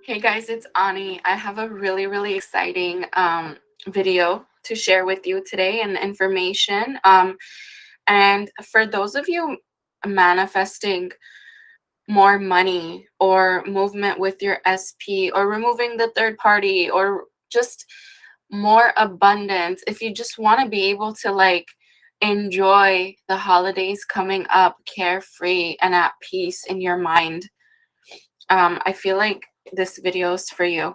Hey guys, it's Ani. I have a really exciting video to share with you today and information. And for those of you manifesting more money or movement with your SP or removing the third party or just more abundance, if you just want to be able to enjoy the holidays coming up carefree and at peace in your mind, I feel like this video is for you.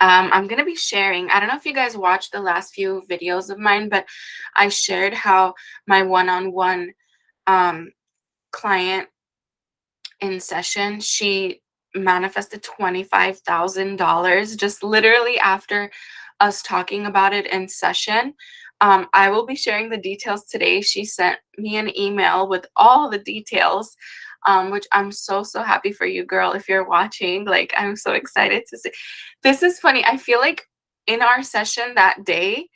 I'm going to be sharing, I don't know if you guys watched the last few videos of mine, but I shared how my one-on-one client in session, she manifested $25,000 just literally after us talking about it in session. I will be sharing the details today. She sent me an email with all the details, which I'm so happy for you, girl. If you're watching, I'm so excited to see. This is funny. I feel like in our session that day,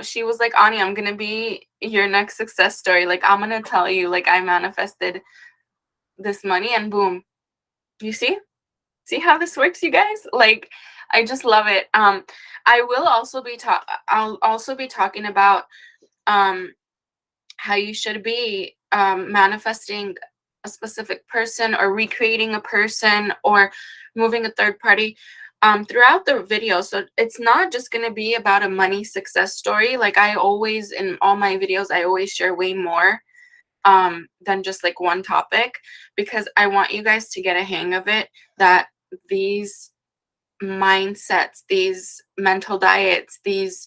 she was like, Ani, I'm gonna be your next success story. I'm gonna tell you, I manifested this money, and boom, you see how this works, you guys. I just love it. I'll also be talking about how you should be manifesting a specific person or recreating a person or moving a third party throughout the video. So it's not just going to be about a money success story. I always, in all my videos, I always share way more than just one topic, because I want you guys to get a hang of it, that these mindsets, these mental diets, these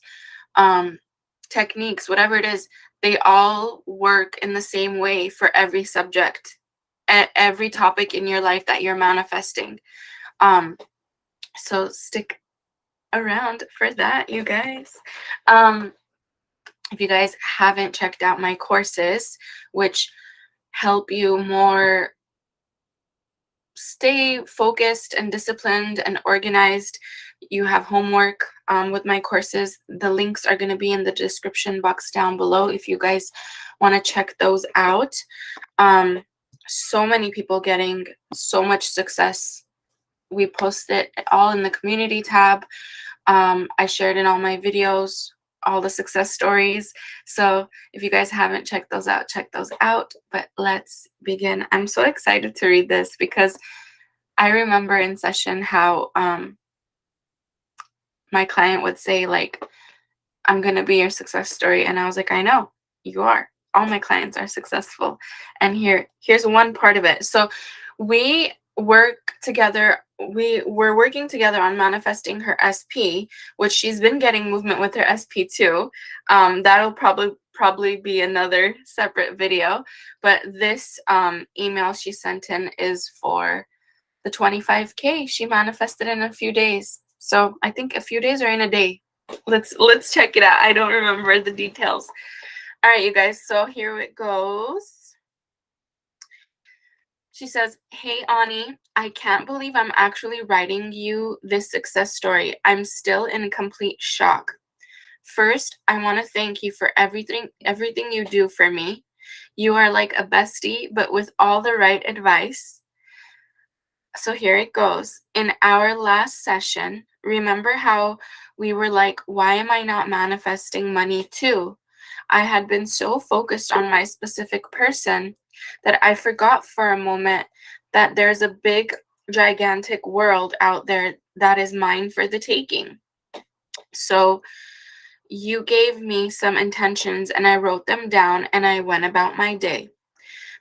techniques, whatever it is, they all work in the same way for every subject, every topic in your life that you're manifesting. So stick around for that, you guys. If you guys haven't checked out my courses, which help you more stay focused and disciplined and organized, you have homework with my courses. The links are going to be in the description box down below if you guys want to check those out. So many people getting so much success. We post it all in the community tab. I shared in all my videos all the success stories. So if you guys haven't checked those out, check those out. But let's begin. I'm so excited to read this because I remember in session how my client would say, I'm going to be your success story. And I was like, I know, you are. All my clients are successful. And here's one part of it. So we work together. We're working together on manifesting her SP, which she's been getting movement with her SP too. That'll probably be another separate video. But this email she sent in is for the 25K she manifested in a few days. So I think a few days or in a day. Let's check it out. I don't remember the details. All right, you guys. So here it goes. She says, hey, Ani, I can't believe I'm actually writing you this success story. I'm still in complete shock. First, I want to thank you for everything you do for me. You are like a bestie, but with all the right advice. So here it goes. In our last session, remember how we were like, why am I not manifesting money too? I had been so focused on my specific person that I forgot for a moment that there's a big, gigantic world out there that is mine for the taking. So you gave me some intentions and I wrote them down and I went about my day.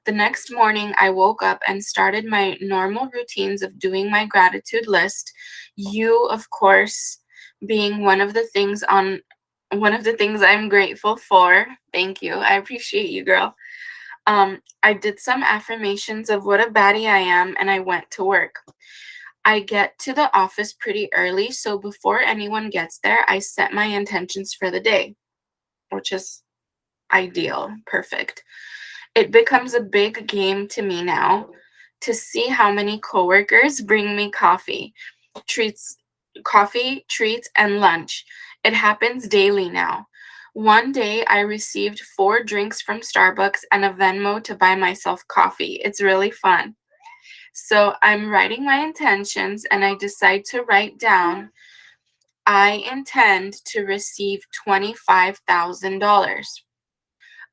The next morning, I woke up and started my normal routines of doing my gratitude list. You, of course, being one of the things I'm grateful for. Thank you. I appreciate you, girl. I did some affirmations of what a baddie I am, and I went to work. I get to the office pretty early, so before anyone gets there, I set my intentions for the day, which is ideal, perfect. It becomes a big game to me now to see how many coworkers bring me coffee, treats, and lunch. It happens daily now. One day I received 4 drinks from Starbucks and a Venmo to buy myself coffee. It's really fun. So I'm writing my intentions, and I decide to write down, I intend to receive $25,000.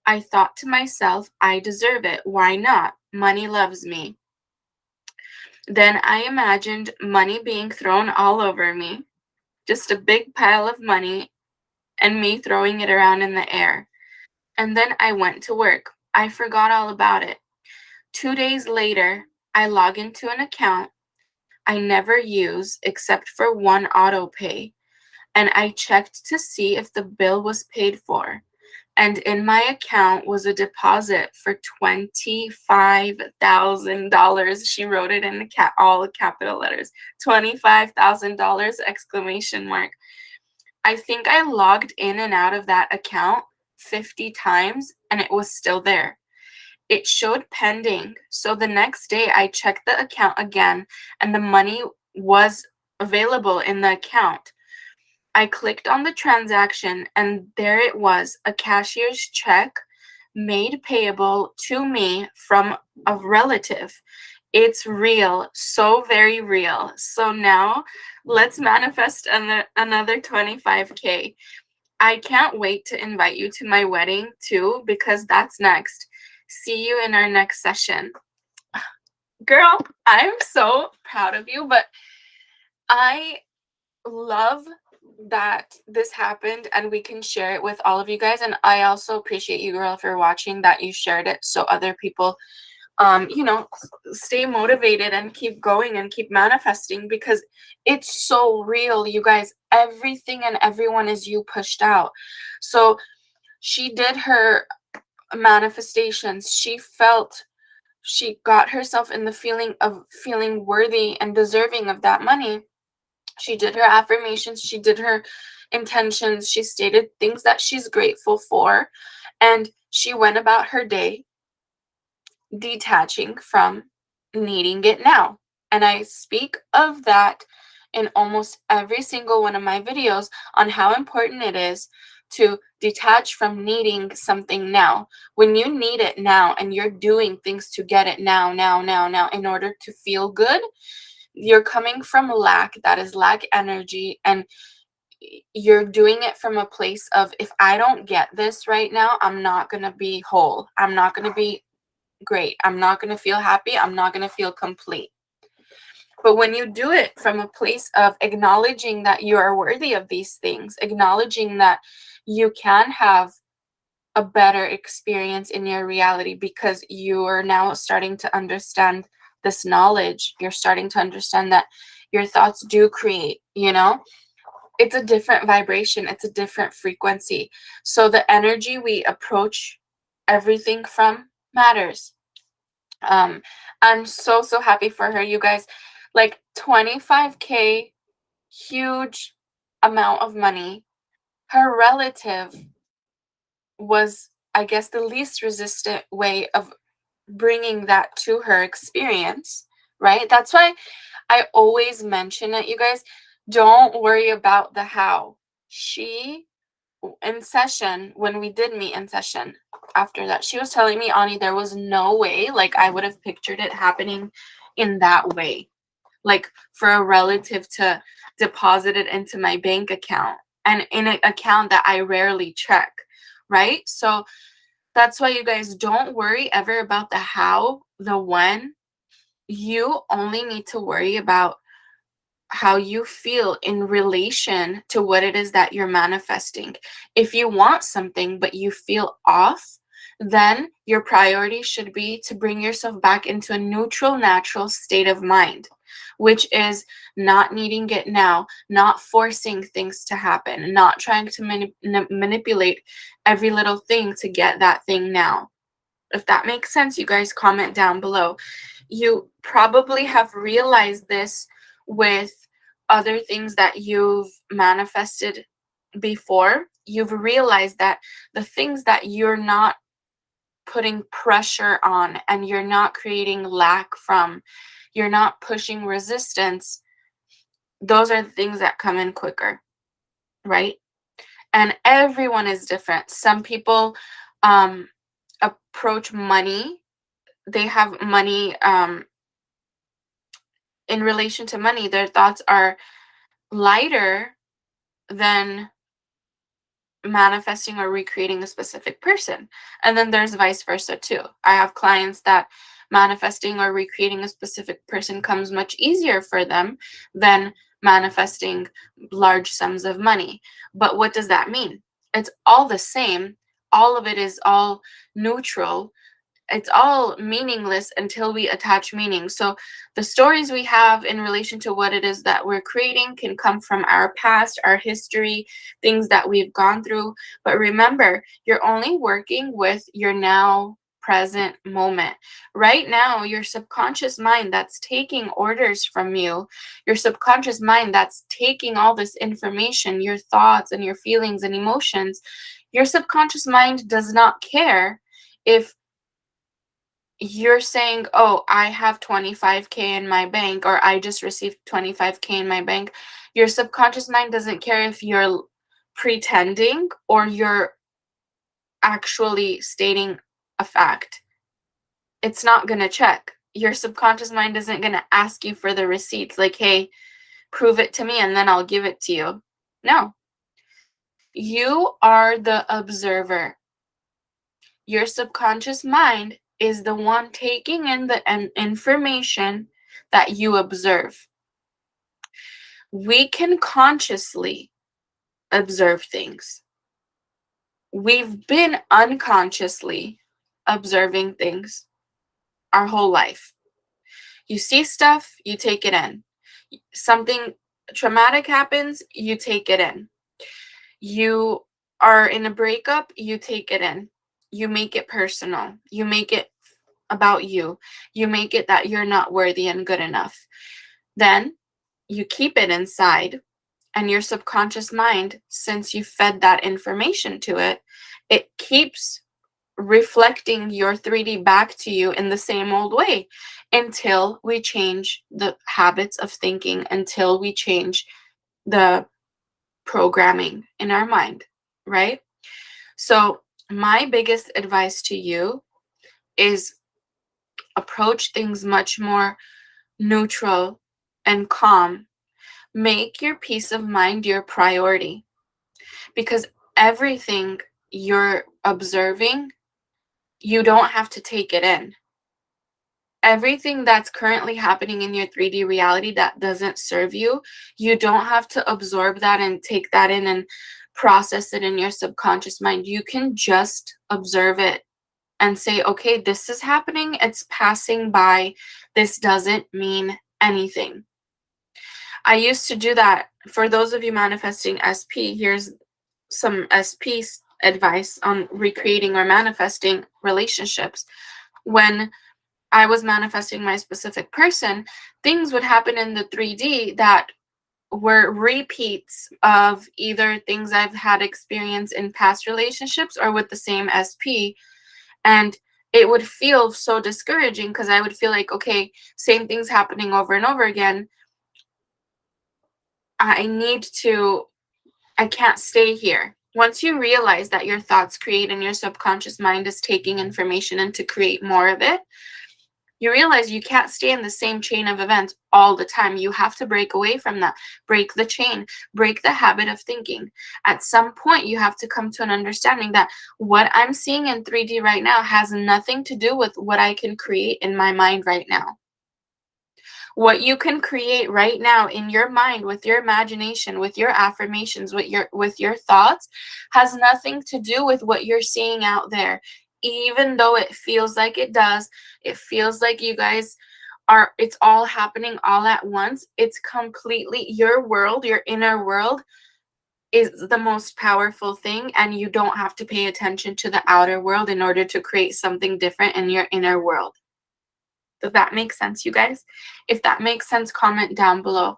I thought to myself, I deserve it. Why not? Money loves me. Then I imagined money being thrown all over me, just a big pile of money, and me throwing it around in the air. And then I went to work. I forgot all about it. 2 days later, I log into an account I never use except for one auto pay, and I checked to see if the bill was paid for. And in my account was a deposit for $25,000. She wrote it in all capital letters. $25,000 exclamation mark. I think I logged in and out of that account 50 times and it was still there. It showed pending. So the next day I checked the account again and the money was available in the account. I clicked on the transaction and there it was, a cashier's check made payable to me from a relative. It's real, so very real. So now let's manifest another 25K. I can't wait to invite you to my wedding too, because that's next. See you in our next session. Girl, I'm so proud of you, but I love that this happened and we can share it with all of you guys. And I also appreciate you, girl, for watching, that you shared it so other people stay motivated and keep going and keep manifesting, because it's so real, you guys. Everything and everyone is you pushed out. So she did her manifestations. She got herself in the feeling of feeling worthy and deserving of that money. She did her affirmations, she did her intentions, she stated things that she's grateful for, and she went about her day detaching from needing it now. And I speak of that in almost every single one of my videos on how important it is to detach from needing something now. When you need it now and you're doing things to get it now, in order to feel good, you're coming from lack. That is lack energy, and you're doing it from a place of, if I don't get this right now, I'm not going to be whole. I'm not going to be great. I'm not going to feel happy. I'm not going to feel complete. But when you do it from a place of acknowledging that you are worthy of these things, acknowledging that you can have a better experience in your reality because you are now starting to understand this knowledge, you're starting to understand that your thoughts do create, it's a different vibration, it's a different frequency. So the energy we approach everything from matters. I'm so happy for her, you guys. Like 25K, huge amount of money. Her relative was, I guess, the least resistant way of bringing that to her experience, right? That's why I always mention it, you guys. Don't worry about the how. She, in session, when we did meet in session, after that, she was telling me, Ani, there was no way, like, I would have pictured it happening in that way. Like, for a relative to deposit it into my bank account, and in an account that I rarely check, right? So that's why, you guys, don't worry ever about the how, the when. You only need to worry about how you feel in relation to what it is that you're manifesting. If you want something but you feel off, then your priority should be to bring yourself back into a neutral, natural state of mind, which is not needing it now, not forcing things to happen, not trying to manipulate every little thing to get that thing now. If that makes sense, you guys comment down below. You probably have realized this with other things that you've manifested before. You've realized that the things that you're not putting pressure on and you're not creating lack from, you're not pushing resistance, those are the things that come in quicker, right? And everyone is different. Some people approach money, they have money in relation to money, their thoughts are lighter than manifesting or recreating a specific person. And then there's vice versa too. I have clients that manifesting or recreating a specific person comes much easier for them than manifesting large sums of money. But what does that mean? It's all the same. All of it is all neutral. It's all meaningless until we attach meaning. So the stories we have in relation to what it is that we're creating can come from our past, our history, things that we've gone through. But remember, you're only working with your now present moment. Right now, your subconscious mind that's taking orders from you, your subconscious mind that's taking all this information, your thoughts and your feelings and emotions, your subconscious mind does not care if you're saying, oh, I have 25K in my bank, or I just received 25K in my bank. Your subconscious mind doesn't care if you're pretending or you're actually stating a fact. It's not going to check. Your subconscious mind isn't going to ask you for the receipts, like, hey, prove it to me and then I'll give it to you. No. You are the observer. Your subconscious mind is the one taking in the information that you observe. We can consciously observe things. We've been unconsciously observing things our whole life. You see stuff, you take it in. Something traumatic happens, you take it in. You are in a breakup, you take it in. You make it personal. You make it about you. You make it that you're not worthy and good enough. Then you keep it inside, and your subconscious mind, since you fed that information to it, it keeps reflecting your 3D back to you in the same old way until we change the habits of thinking, until we change the programming in our mind, right? So my biggest advice to you is approach things much more neutral and calm. Make your peace of mind your priority, because everything you're observing, you don't have to take it in. Everything that's currently happening in your 3D reality that doesn't serve you, you don't have to absorb that and take that in and process it in your subconscious mind. You can just observe it and say, okay, this is happening. It's passing by. This doesn't mean anything. I used to do that. For those of you manifesting SP, here's some SP advice on recreating or manifesting relationships. When I was manifesting my specific person, things would happen in the 3D that were repeats of either things I've had experience in past relationships or with the same SP. And it would feel so discouraging because I would feel like, okay, same things happening over and over again. I can't stay here. Once you realize that your thoughts create and your subconscious mind is taking information in to create more of it, you realize you can't stay in the same chain of events all the time. You have to break away from that, break the chain, break the habit of thinking. At some point, you have to come to an understanding that what I'm seeing in 3D right now has nothing to do with what I can create in my mind right now. What you can create right now in your mind with your imagination, with your affirmations, with your thoughts has nothing to do with what you're seeing out there. Even though it feels like it does, it feels like you guys are, it's all happening all at once. It's completely your world, your inner world is the most powerful thing, and you don't have to pay attention to the outer world in order to create something different in your inner world. Does that make sense, you guys? If that makes sense, comment down below.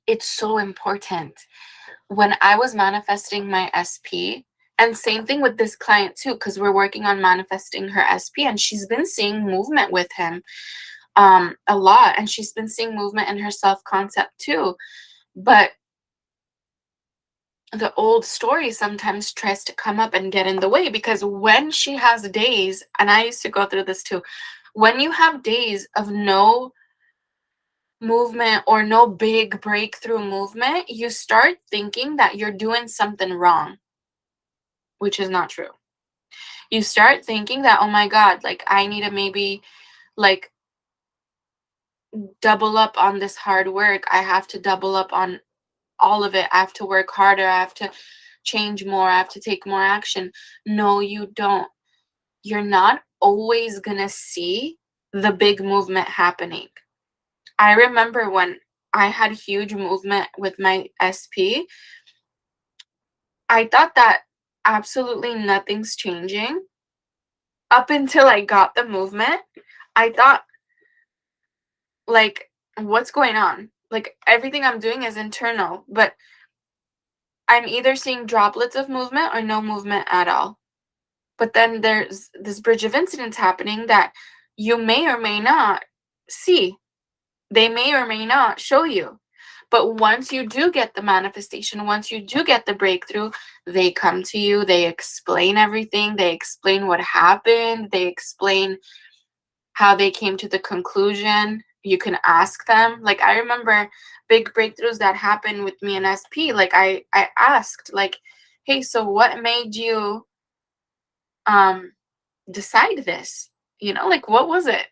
It's so important. When I was manifesting my SP, and same thing with this client too, because we're working on manifesting her SP, and she's been seeing movement with him a lot, and she's been seeing movement in her self-concept too. But the old story sometimes tries to come up and get in the way, because when she has days, and I used to go through this too, when you have days of no movement or no big breakthrough movement, you start thinking that you're doing something wrong, which is not true. You start thinking that, oh my God, like I need to maybe like double up on this hard work. I have to double up on all of it. I have to work harder. I have to change more. I have to take more action. No, you don't. You're not always going to see the big movement happening. I remember when I had huge movement with my SP, I thought that absolutely nothing's changing. Up until I got the movement, I thought, like, what's going on? Like, everything I'm doing is internal, but I'm either seeing droplets of movement or no movement at all. But then there's this bridge of incidents happening that you may or may not see. They may or may not show you. But once you do get the manifestation, once you do get the breakthrough, they come to you, they explain everything, they explain what happened, they explain how they came to the conclusion. You can ask them. Like, I remember big breakthroughs that happened with me in SP. Like, I asked, like, hey, so what made you decide this? You know, like, what was it?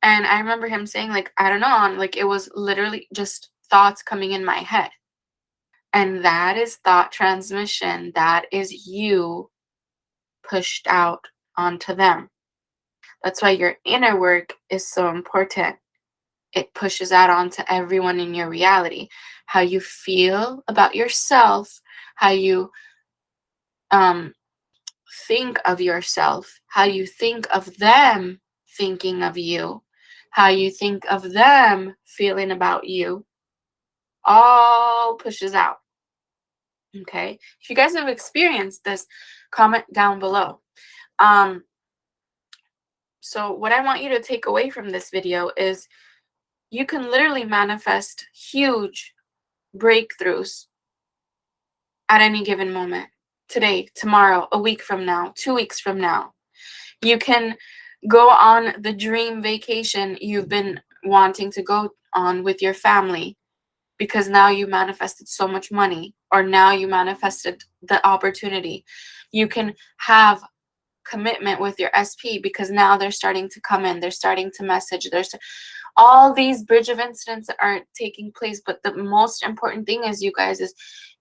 And I remember him saying, like, I don't know, like, it was literally just thoughts coming in my head. And that is thought transmission. That is you pushed out onto them. That's why your inner work is so important. It pushes out onto everyone in your reality. How you feel about yourself, how you think of yourself, how you think of them thinking of you, how you think of them feeling about you, all pushes out. Okay? If you guys have experienced this, comment down below. So what I want you to take away from this video is you can literally manifest huge breakthroughs at any given moment. Today, tomorrow, a week from now, 2 weeks from now. You can go on the dream vacation you've been wanting to go on with your family because now you manifested so much money, or now you manifested the opportunity. You can have commitment with your SP because now they're starting to come in, they're starting to message, there's all these bridge of incidents that are taking place. But the most important thing is, you guys, is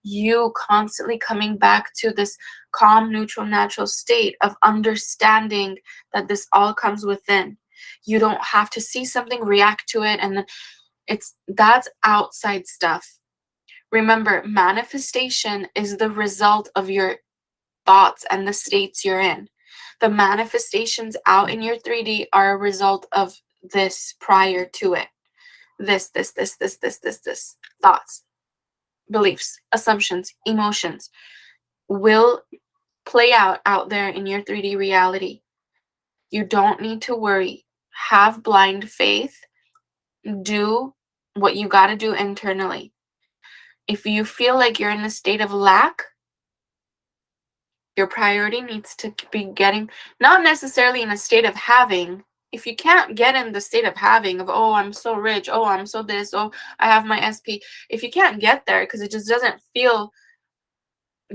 you constantly coming back to this calm, neutral, natural state of understanding that this all comes within. You don't have to see something, react to it, and that's outside stuff. Remember, manifestation is the result of your thoughts and the states you're in. The manifestations out in your 3D are a result of this prior to it. This. Thoughts, beliefs, assumptions, emotions will play out there in your 3D reality. You don't need to worry. Have blind faith. Do what you got to do internally. If you feel like you're in a state of lack, your priority needs to be getting, not necessarily in a state of having. If you can't get in the state of having, of, oh, I'm so rich, oh, I'm so this, oh, I have my SP. If you can't get there because it just doesn't feel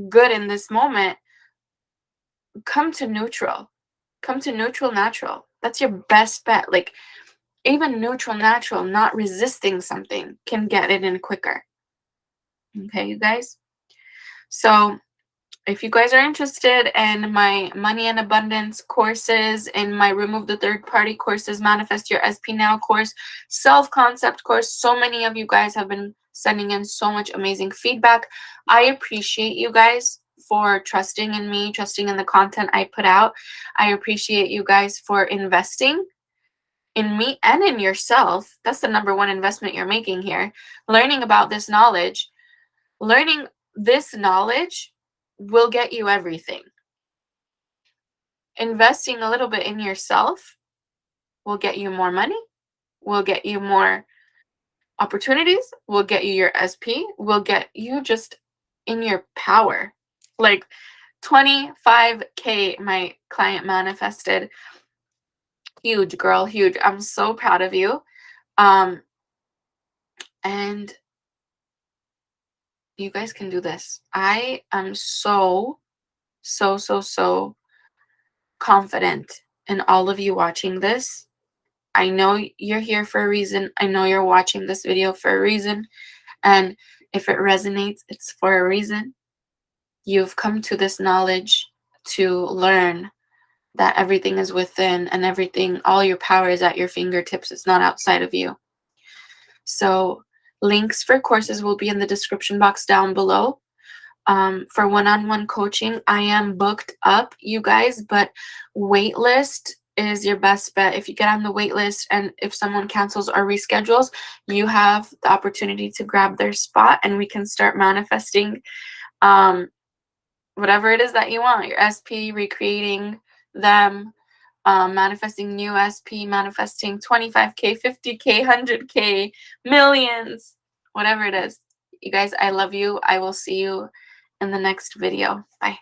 good in this moment, come to neutral. Come to neutral, natural. That's your best bet. Like, even neutral, natural, not resisting something can get it in quicker. Okay, you guys? So if you guys are interested in my money and abundance courses, in my remove the third party courses, manifest your SP now course, self-concept course, so many of you guys have been sending in so much amazing feedback. I appreciate you guys for trusting in me, trusting in the content I put out. I appreciate you guys for investing in me and in yourself. That's the number one investment you're making here. Learning about this knowledge. Learning this knowledge will get you everything. Investing a little bit in yourself will get you more money, will get you more opportunities, will get you your SP, will get you just in your power. Like 25K my client manifested. Huge, girl, huge. I'm so proud of you. And you guys can do this. I am so confident in all of you watching this. I know you're here for a reason. I know you're watching this video for a reason. And if it resonates, it's for a reason. You've come to this knowledge to learn that everything is within, and everything, all your power is at your fingertips. It's not outside of you. So links for courses will be in the description box down below. For one-on-one coaching, I am booked up, you guys, but waitlist is your best bet. If you get on the waitlist and if someone cancels or reschedules, you have the opportunity to grab their spot and we can start manifesting whatever it is that you want. Your SP, recreating them, manifesting new SP, manifesting 25K, 50K, 100K, millions, whatever it is. You guys, I love you. I will see you in the next video. Bye.